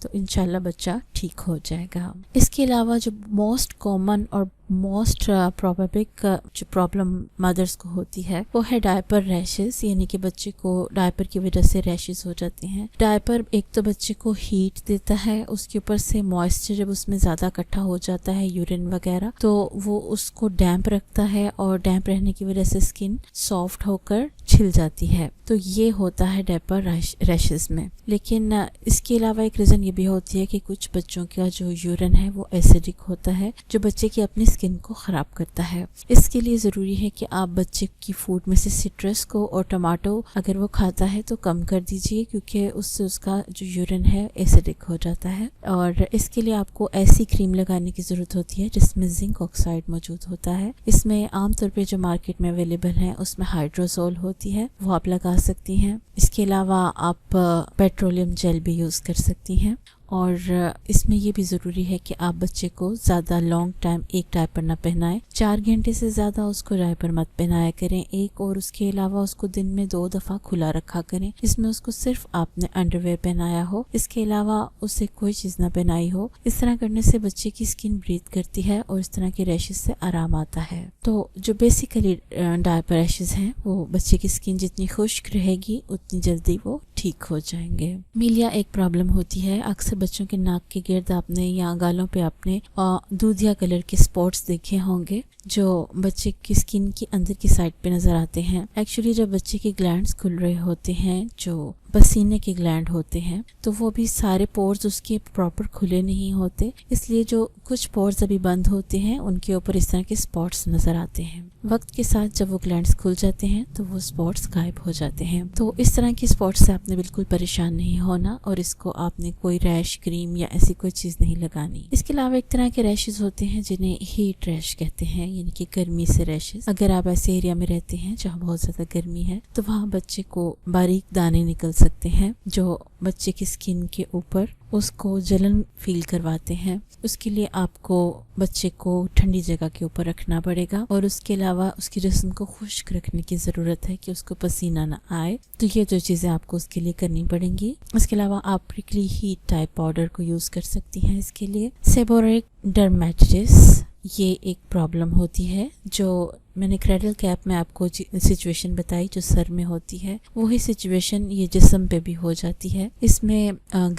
تو انشاءاللہ بچہ ٹھیک ہو جائے گا۔ اس کے علاوہ جو موسٹ کامن اور موسٹ پروبیبک جو پرابلم مدرس کو ہوتی ہے وہ ہے ڈائپر ریشز، یعنی کہ بچے کو ڈائپر کی وجہ سے ریشز ہو جاتے ہیں۔ ڈائپر ایک تو بچے کو ہیٹ دیتا ہے، اس کے اوپر سے موئسچر جب اس میں زیادہ اکٹھا ہو جاتا ہے یورین وغیرہ تو وہ اس کو ڈیمپ رکھتا ہے، اور ڈیمپ رہنے کی وجہ سے اسکن سافٹ ہو کر چھل جاتی ہے، تو یہ ہوتا ہے ڈائپر ریشز میں۔ لیکن اس کے علاوہ ایک ریزن یہ بھی ہوتی ہے کہ کچھ بچوں کا جو یورین ہے وہ ایسیڈک ہوتا ہے، جو بچے کی اپنی اسکن کو خراب کرتا ہے۔ اس کے لیے ضروری ہے کہ آپ بچے کی فوڈ میں سے سٹرس کو اور ٹماٹو اگر وہ کھاتا ہے تو کم کر دیجئے، کیونکہ اس سے اس کا جو یورین ہے ایسیڈک ہو جاتا ہے۔ اور اس کے لیے آپ کو ایسی کریم لگانے کی ضرورت ہوتی ہے جس میں زنک آکسائڈ موجود ہوتا ہے۔ اس میں عام طور پہ جو مارکیٹ میں اویلیبل ہے اس میں ہائیڈروزول ہوتی ہے، وہ آپ لگا سکتی ہیں۔ اس کے علاوہ آپ پیٹرولیم جیل بھی یوز کر سکتی ہیں، اور اس میں یہ بھی ضروری ہے کہ آپ بچے کو زیادہ لانگ ٹائم ایک ڈائپر نہ پہنائیں، 4 گھنٹے سے زیادہ اس کو ڈائپر مت پہنایا کریں ایک، اور اس کے علاوہ اس کو دن میں 2 دفعہ کھلا رکھا کریں، اس میں اس کو صرف آپ نے انڈر ویئر پہنایا ہو، اس کے علاوہ اسے کوئی چیز نہ پہنائی ہو۔ اس طرح کرنے سے بچے کی اسکن بریتھ کرتی ہے اور اس طرح کے ریشز سے آرام آتا ہے۔ تو جو بیسیکلی ڈائپر ریشز ہیں وہ بچے کی اسکن جتنی خشک رہے گی اتنی جلدی وہ ٹھیک ہو جائیں گے۔ میلیا ایک پرابلم ہوتی ہے، اکثر بچوں کے ناک کے گرد آپ نے یا گالوں پہ آپ نے دودھیا کلر کے سپاٹس دیکھے ہوں گے جو بچے کی اسکن کی اندر کی سائڈ پہ نظر آتے ہیں۔ ایکچولی جب بچے کے گلینڈز کھل رہے ہوتے ہیں، جو پسینے کے گلینڈ ہوتے ہیں، تو وہ بھی سارے پورز اس کے پراپر کھلے نہیں ہوتے، اس لیے جو کچھ پورز ابھی بند ہوتے ہیں ان کے اوپر اس طرح کے سپاٹس نظر آتے ہیں۔ وقت کے ساتھ جب وہ گلینڈز کھل جاتے ہیں تو وہ سپاٹس غائب ہو جاتے ہیں۔ تو اس طرح کے سپاٹس سے آپ نے بالکل پریشان نہیں ہونا، اور اس کو آپ نے کوئی ریش کریم یا ایسی کوئی چیز نہیں لگانی۔ اس کے علاوہ ایک طرح کے ریشز ہوتے ہیں جنہیں ہیٹ ریش کہتے ہیں، یعنی کہ گرمی سے ریشز۔ اگر آپ ایسے ایریا میں رہتے ہیں جہاں بہت زیادہ گرمی ہے تو وہاں بچے کو باریک دانے نکل سکتے ہیں جو بچے کی اسکن کے اوپر اس کو جلن فیل کرواتے ہیں۔ اس کے لیے آپ کو بچے کو ٹھنڈی جگہ کے اوپر رکھنا پڑے گا، اور اس کے علاوہ اس کے جسم کو خشک رکھنے کی ضرورت ہے کہ اس کو پسینہ نہ آئے۔ تو یہ جو چیزیں آپ کو اس کے لیے کرنی پڑیں گی۔ اس کے علاوہ آپ پریکلی ہیٹ ٹائپ پاؤڈر کو یوز کر سکتی ہیں اس کے لیے۔ سیبورک ڈرمیٹائٹس یہ ایک پرابلم ہوتی ہے جو میں نے کریڈل کیپ میں آپ کو سچویشن بتائی جو سر میں ہوتی ہے، وہی سچویشن یہ جسم پہ بھی ہو جاتی ہے۔ اس میں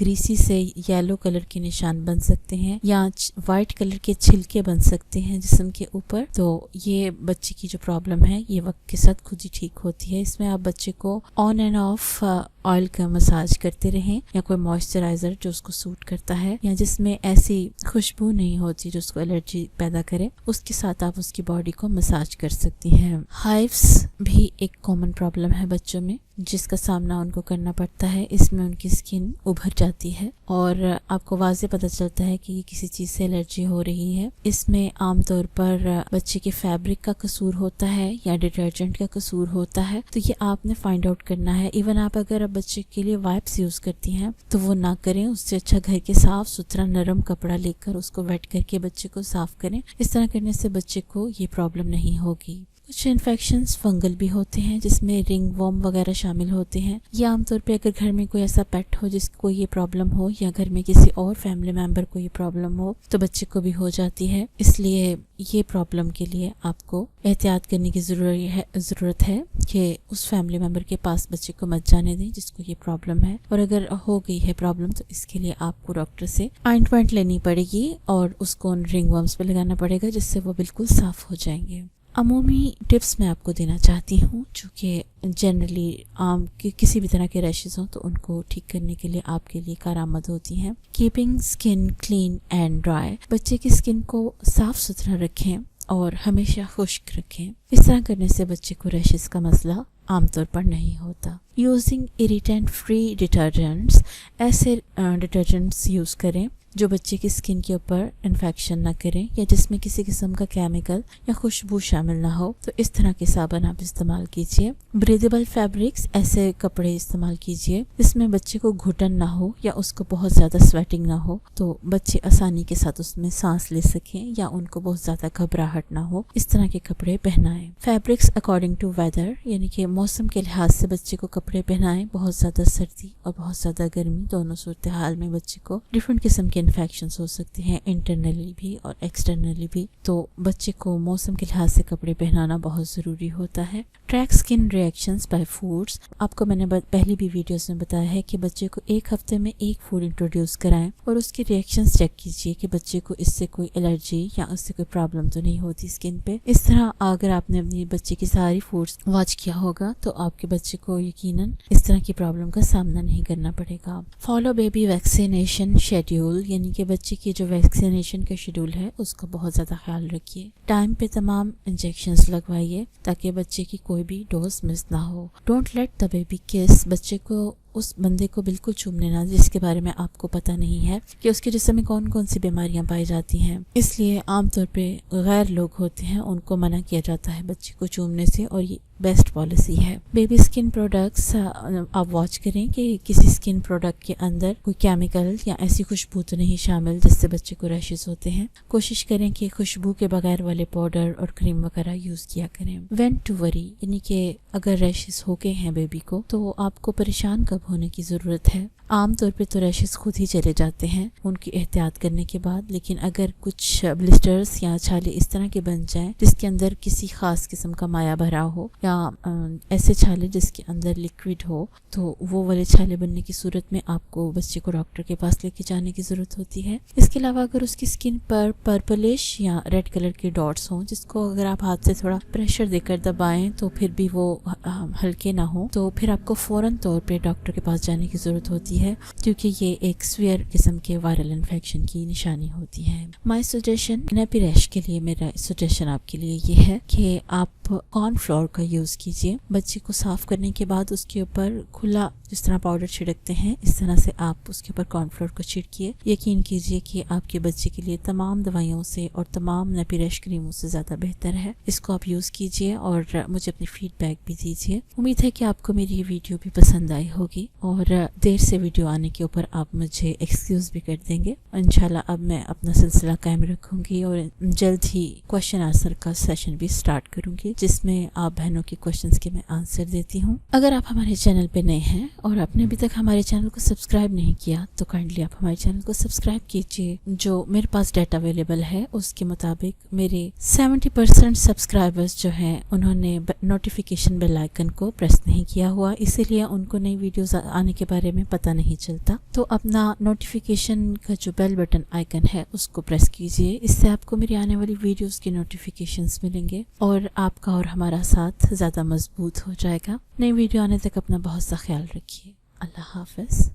گریسی سے یلو کلر کے نشان بن سکتے ہیں یا وائٹ کلر کے چھلکے بن سکتے ہیں جسم کے اوپر۔ تو یہ بچے کی جو پرابلم ہے یہ وقت کے ساتھ خود ہی ٹھیک ہوتی ہے۔ اس میں آپ بچے کو آن اینڈ آف آئل کا مساج کرتے رہیں، یا کوئی موئسچرائزر جو اس کو سوٹ کرتا ہے یا جس میں ایسی خوشبو نہیں ہوتی جو اس کو الرجی پیدا کرے، اس کے ساتھ آپ اس کی باڈی کو مساج کر سکتی ہیں۔ ہائیوز بھی ایک کامن پرابلم ہے بچوں میں جس کا سامنا ان کو کرنا پڑتا ہے۔ اس میں ان کی اسکن ابھر جاتی ہے اور آپ کو واضح پتہ چلتا ہے کہ یہ کسی چیز سے الرجی ہو رہی ہے۔ اس میں عام طور پر بچے کے فیبرک کا قصور ہوتا ہے یا ڈٹرجنٹ کا قصور ہوتا ہے، تو یہ آپ نے فائنڈ آؤٹ کرنا ہے۔ ایون آپ اگر بچے کے لیے وائپس یوز کرتی ہیں تو وہ نہ کریں، اس سے اچھا گھر کے صاف ستھرا نرم کپڑا لے کر اس کو ویٹ کر کے بچے کو صاف کریں۔ اس طرح کرنے سے بچے کو یہ پرابلم نہیں ہوگی۔ کچھ انفیکشنز فنگل بھی ہوتے ہیں جس میں رنگ وارم وغیرہ شامل ہوتے ہیں۔ یہ عام طور پہ اگر گھر میں کوئی ایسا پیٹ ہو جس کو یہ پرابلم ہو، یا گھر میں کسی اور فیملی ممبر کو یہ پرابلم ہو، تو بچے کو بھی ہو جاتی ہے۔ اس لیے یہ پرابلم کے لیے آپ کو احتیاط کرنے کی ضرورت ہے کہ اس فیملی ممبر کے پاس بچے کو مت جانے دیں جس کو یہ پرابلم ہے، اور اگر ہو گئی ہے پرابلم تو اس کے لیے آپ کو ڈاکٹر سے آئنٹمنٹ لینی پڑے گی اور اس کو رنگ وارمز پہ لگانا پڑے گا جس سے وہ بالکل صاف ہو جائیں گے۔ عمومی ٹپس میں آپ کو دینا چاہتی ہوں جو کہ جنرلی عام کسی بھی طرح کے ریشز ہوں تو ان کو ٹھیک کرنے کے لیے آپ کے لیے کارآمد ہوتی ہیں۔ Keeping skin clean and dry, بچے کی اسکن کو صاف ستھرا رکھیں اور ہمیشہ خشک رکھیں۔ اس طرح کرنے سے بچے کو ریشز کا مسئلہ عام طور پر نہیں ہوتا۔ یوزنگ اریٹینٹ فری ڈٹرجنٹس، ایسے ڈٹرجنٹس یوز کریں جو بچے کی اسکن کے اوپر انفیکشن نہ کریں یا جس میں کسی قسم کا کیمیکل یا خوشبو شامل نہ ہو، تو اس طرح کے صابن آپ استعمال کیجیے۔ بریدیبل فیبرکس، ایسے کپڑے استعمال کیجیے جس میں بچے کو گھٹن نہ ہو یا اس کو بہت زیادہ سویٹنگ نہ ہو، تو بچے آسانی کے ساتھ اس میں سانس لے سکیں یا ان کو بہت زیادہ گھبراہٹ نہ ہو، اس طرح کے کپڑے پہنائیں۔ فیبرکس اکارڈنگ ٹو ویدر، یعنی کہ موسم کے لحاظ سے بچے کو کپڑے پہنائیں۔ بہت زیادہ سردی اور بہت زیادہ گرمی، دونوں صورتحال میں بچے کو ڈفرینٹ قسم کے انفیکشنز ہو سکتے ہیں، انٹرنلی بھی اور ایکسٹرنلی بھی، تو بچے کو موسم کے لحاظ سے کپڑے پہنانا بہت ضروری ہوتا ہے۔ Track skin reactions by foods, آپ کو میں نے پہلی بھی ویڈیوز میں بتایا ہے کہ بچے کو ایک ہفتے میں ایک فوڈ انٹروڈیوس کرائیں اور اس کی ریئیکشنز چیک کیجیے کہ بچے کو اس سے کوئی الرجی یا اس سے کوئی پرابلم تو نہیں ہوتی اسکن پہ۔ اس طرح اگر آپ نے اپنی بچے کی ساری فوڈس واچ کیا ہوگا تو آپ کے بچے کو یقیناً اس طرح کی پرابلم کا سامنا نہیں کرنا پڑے گا۔ فالو بیبی ویکسینیشن شیڈیول، یعنی کہ بچے کی جو ویکسینیشن کا شیڈول ہے اس کا بہت زیادہ خیال رکھیے۔ ٹائم پہ تمام انجیکشنز لگوائیے تاکہ بچے کی کوئی بھی ڈوز مس نہ ہو۔ ڈونٹ لیٹ دا بیبی کس، بچے کو اس بندے کو بالکل چومنے نہ جس کے بارے میں آپ کو پتہ نہیں ہے کہ اس کے جسم میں کون کون سی بیماریاں پائی جاتی ہیں، اس لیے عام طور پہ غیر لوگ ہوتے ہیں ان کو منع کیا جاتا ہے بچے کو چومنے سے، اور یہ بیسٹ پالیسی ہے۔ بیبی اسکن پروڈکٹس آپ واچ کریں کہ کسی اسکن پروڈکٹ کے اندر کوئی کیمیکل یا ایسی خوشبو تو نہیں شامل جس سے بچے کو ریشز ہوتے ہیں۔ کوشش کریں کہ خوشبو کے بغیر والے پاؤڈر اور کریم وغیرہ یوز کیا کریں۔ وین ٹو وری، یعنی کہ اگر ریشز ہو گئے ہیں بیبی کو تو آپ کو پریشان کب ہونے کی ضرورت ہے۔ عام طور پہ تو ریشز خود ہی چلے جاتے ہیں ان کی احتیاط کرنے کے بعد، لیکن اگر کچھ بلسٹرز یا چھالے اس طرح کے بن جائیں جس کے اندر کسی خاص قسم کا مایع بھرا ہو یا ایسے چھالے جس کے اندر لیکوڈ ہو، تو وہ والے چھالے بننے کی صورت میں آپ کو بچے کو ڈاکٹر کے پاس لے کے جانے کی ضرورت ہوتی ہے۔ اس کے علاوہ اگر اس کی اسکن پر پرپلش یا ریڈ کلر کے ڈاٹس ہوں جس کو اگر آپ ہاتھ سے تھوڑا پریشر دے کر دبائیں تو پھر بھی وہ ہلکے نہ ہوں، تو پھر آپ کو فوراً طور پہ ڈاکٹر کے پاس جانے کی ضرورت ہوتی ہے کیونکہ یہ ایک سویئر قسم کے وائرل انفیکشن کی نشانی ہوتی ہے۔ مائی سجیشن، نیپی ریش کے لیے میرا سجیشن آپ کے لیے یہ ہے کہ آپ کارن فلور کا یوز کیجیے۔ بچے کو صاف کرنے کے بعد اس کے اوپر کھلا جس طرح پاؤڈر چھڑکتے ہیں اس طرح سے آپ اس کے اوپر کارن فلور کو چھڑکیے۔ یقین کیجیے کہ آپ کے بچے کے لیے تمام دوائیوں سے اور تمام نیپی ریش کریموں سے زیادہ بہتر ہے۔ اس کو آپ یوز کیجیے اور مجھے اپنی فیڈ بیک بھی دیجیے۔ امید ہے کہ آپ کو میری یہ ویڈیو بھی پسند آئی ہوگی اور دیر سے ویڈیو آنے کے اوپر آپ مجھے ایکسکیوز بھی کر دیں گے۔ انشاءاللہ اب میں اپنا سلسلہ قائم رکھوں گی اور جلد ہی کوشچن آنسر کا سیشن بھی سٹارٹ کروں گی جس میں آپ بہنوں کے کوشچنز کے میں آنسر دیتی ہوں۔ اگر آپ ہمارے چینل پہ نئے ہیں اور آپ نے ابھی تک ہمارے چینل کو سبسکرائب نہیں کیا تو کائنڈلی آپ ہمارے چینل کو سبسکرائب کیجیے۔ جو میرے پاس ڈیٹا اویلیبل ہے اس کے مطابق میرے 70% سبسکرائبرز جو ہیں انہوں نے نوٹیفیکیشن بیل آئیکن کو پریس نہیں کیا ہوا، اسی لیے ان کو نئی ویڈیوز آنے کے بارے میں پتہ نہیں چلتا۔ تو اپنا نوٹیفیکیشن کا جو بیل بٹن آئیکن ہے اس کو پریس کیجیے، اس سے آپ کو میری آنے والی ویڈیوز کے نوٹیفیکیشنز ملیں گے اور آپ کا اور ہمارا ساتھ زیادہ مضبوط ہو جائے گا۔ نئی ویڈیو آنے تک اپنا بہت سا خیال رکھیے۔ اللہ حافظ۔